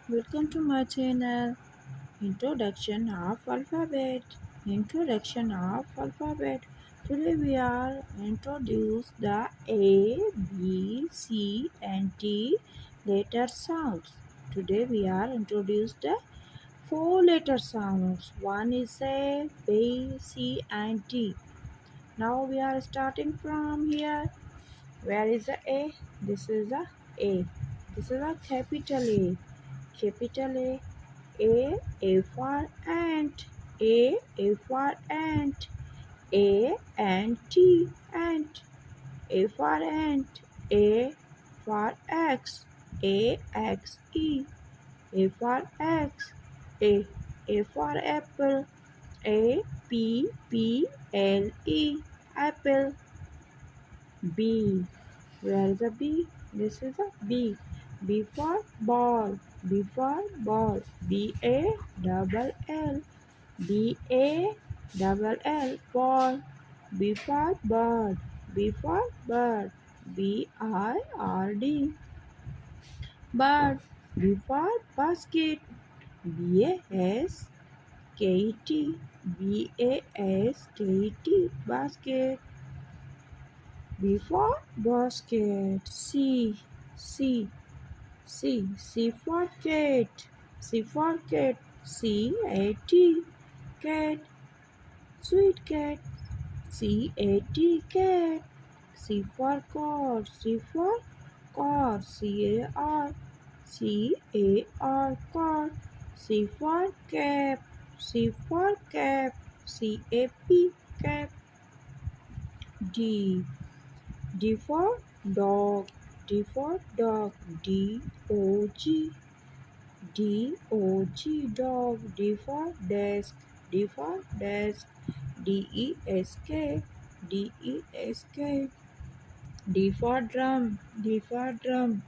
Welcome to my channel. Introduction of Alphabet. Introduction of Alphabet. Today we are introduce the A, B, C and D letter sounds. Today we are introduced the four letter sounds. One is A, B, C and D. Now we are starting from here. Where is the A? This is the A. This is a capital A. Capital A. A for ant. A for ant. A and T ant. A for ant. A for X. A X E. A for X. A. A for apple. A P P L E. Apple. B. Where is the B? This is a B. B for ball. B for ball. B A double L. B A double L ball. B for bird. B for bird. B I R D bird. B for basket. B A S K E T. B A S K E T basket. B for basket. C for cat. C for cat. C-A-T. Cat. Sweet cat. C-A-T. Cat. C for car. C for car. C-A-R. C-A-R. Car. C for cap. C for cap. C-A-P. Cap. D. D for dog. D for dog. D-O-G. D-O-G dog. D for desk. D for desk. D-E-S-K. D-E-S-K. D for drum. D for drum.